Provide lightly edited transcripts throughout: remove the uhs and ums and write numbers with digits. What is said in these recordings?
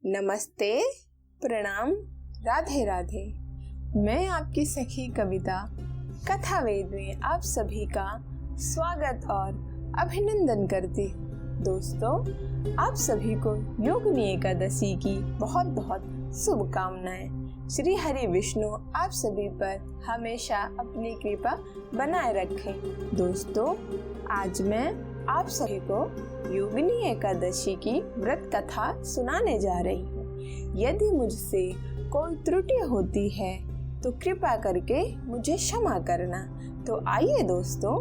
नमस्ते, प्रणाम, राधे राधे। मैं आपकी सखी कविता कथा वेद में आप सभी का स्वागत और अभिनंदन करती हूँ। दोस्तों, आप सभी को योगिनी एकादशी की बहुत बहुत शुभकामनाएं। श्री हरि विष्णु आप सभी पर हमेशा अपनी कृपा बनाए रखें। दोस्तों, आज मैं आप सभी को योगिनी एकादशी की व्रत कथा सुनाने जा रही हूँ। यदि मुझसे कोई त्रुटि होती है तो कृपा करके मुझे क्षमा करना। तो आइए दोस्तों,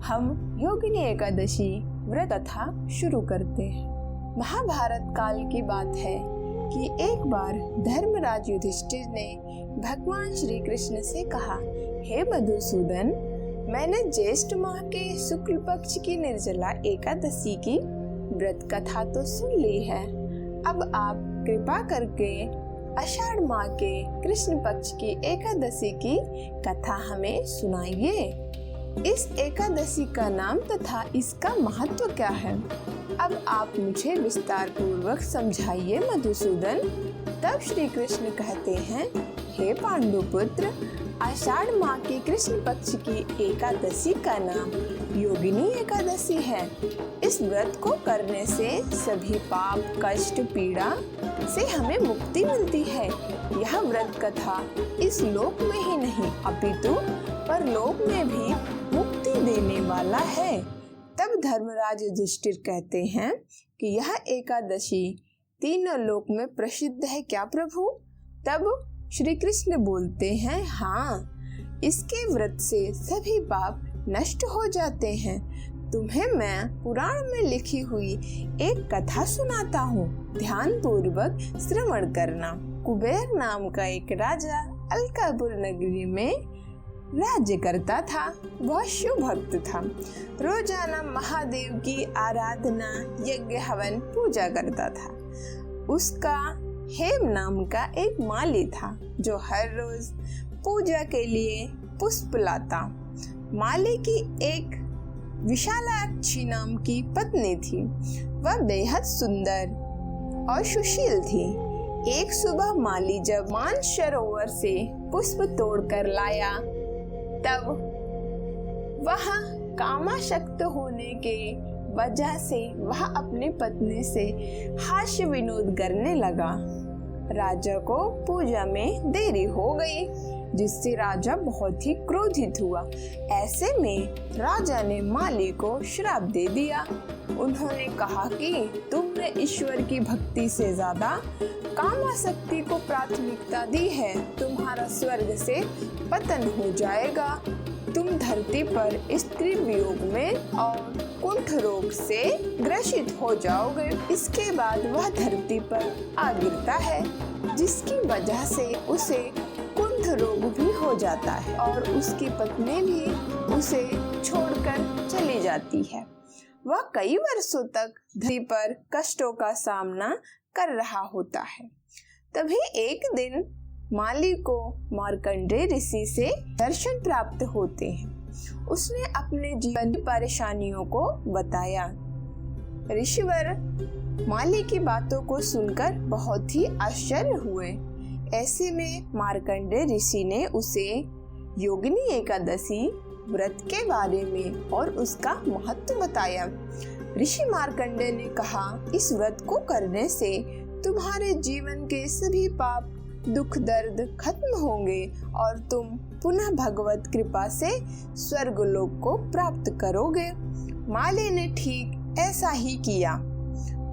हम योगिनी एकादशी व्रत कथा शुरू करते हैं। महाभारत काल की बात है कि एक बार धर्मराज युधिष्ठिर ने भगवान श्री कृष्ण से कहा, हे मधुसूदन, मैंने ज्येष्ठ माह के शुक्ल पक्ष की निर्जला एकादशी की व्रत कथा तो सुन ली है। अब आप कृपा करके आषाढ़ माह के कृष्ण पक्ष की एकादशी की कथा हमें सुनाइए। इस एकादशी का नाम तथा इसका महत्व क्या है, अब आप मुझे विस्तार पूर्वक समझाइए मधुसूदन। तब श्री कृष्ण कहते हैं, हे पांडुपुत्र, आषाढ़ माह की कृष्ण पक्ष की एकादशी का नाम योगिनी एकादशी है। इस व्रत को करने से सभी पाप, कष्ट, पीड़ा से हमें मुक्ति मिलती है। यह व्रत कथा इस लोक में ही नहीं अपितु परलोक में भी मुक्ति देने वाला है। तब धर्मराज युधिष्ठिर कहते हैं कि यह एकादशी तीनों लोक में प्रसिद्ध है क्या प्रभु? तब श्री कृष्ण बोलते हैं, हाँ, इसके व्रत से सभी पाप नष्ट हो जाते हैं। तुम्हें मैं पुराण में लिखी हुई एक कथा सुनाता हूँ, ध्यान पूर्वक श्रवण करना। कुबेर नाम का एक राजा अलकापुर नगरी में राज्य करता था। वह शिव भक्त था। रोजाना महादेव की आराधना, यज्ञ, हवन, पूजा करता था। उसका हेम नाम का एक माली था जो हर रोज पूजा के लिए पुष्प लाता। माली की एक विशालाक्षी नाम की पत्नी थी। वह बेहद सुंदर और सुशील थी। एक सुबह माली जब मानसरोवर से पुष्प तोड़कर लाया, तब वह कामासक्त होने के वजह से वह अपनी पत्नी से हास्य विनोद करने लगा। राजा को पूजा में देरी हो गई, जिससे राजा बहुत ही क्रोधित हुआ। ऐसे में राजा ने माली को श्राप दे दिया। उन्होंने कहा कि तुमने ईश्वर की भक्ति से ज्यादा कामासक्ति को प्राथमिकता दी है। तुम्हारा स्वर्ग से पतन हो जाएगा। तुम धरती पर स्त्री वियोग में और कुंठ रोग से ग्रसित हो जाओगे। इसके बाद वह धरती पर आ गिरता है, जिसकी वजह से उसे कुंठ रोग भी हो जाता है और उसकी पत्नी भी उसे छोड़कर चली जाती है। वह कई वर्षों तक धरती पर कष्टों का सामना कर रहा होता है। तभी एक दिन माली को मार्कंडेय ऋषि से दर्शन प्राप्त होते हैं। उसने अपने जीवन की परेशानियों को बताया। ऋषिवर माली की बातों को सुनकर बहुत ही आश्चर्य हुए। ऐसे में मार्कंडेय ऋषि ने उसे योगिनी एकादशी व्रत के बारे में और उसका महत्व बताया। ऋषि मार्कंडेय ने कहा, इस व्रत को करने से तुम्हारे जीवन के सभी पाप, दुख, दर्द खत्म होंगे और तुम पुनः भगवत कृपा से स्वर्गलोक को प्राप्त करोगे। माली ने ठीक ऐसा ही किया।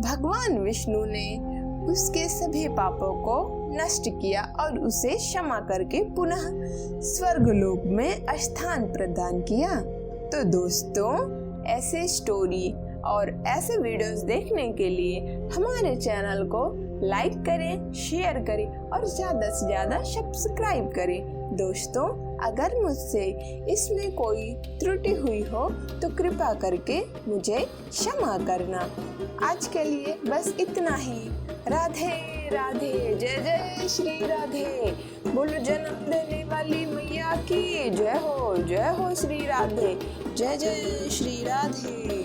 भगवान विष्णु ने उसके सभी पापों को नष्ट किया और उसे क्षमा करके पुनः स्वर्गलोक में स्थान प्रदान किया। तो दोस्तों, ऐसे स्टोरी और ऐसे वीडियोस देखने के लिए हमारे चैनल को लाइक करें, शेयर करें और ज़्यादा से ज़्यादा सब्सक्राइब करें। दोस्तों, अगर मुझसे इसमें कोई त्रुटि हुई हो तो कृपा करके मुझे क्षमा करना। आज के लिए बस इतना ही। राधे राधे, जय जय श्री राधे। बोलो जन्म देने वाली मैया की जय हो श्री राधे। जय जय श्री राधे।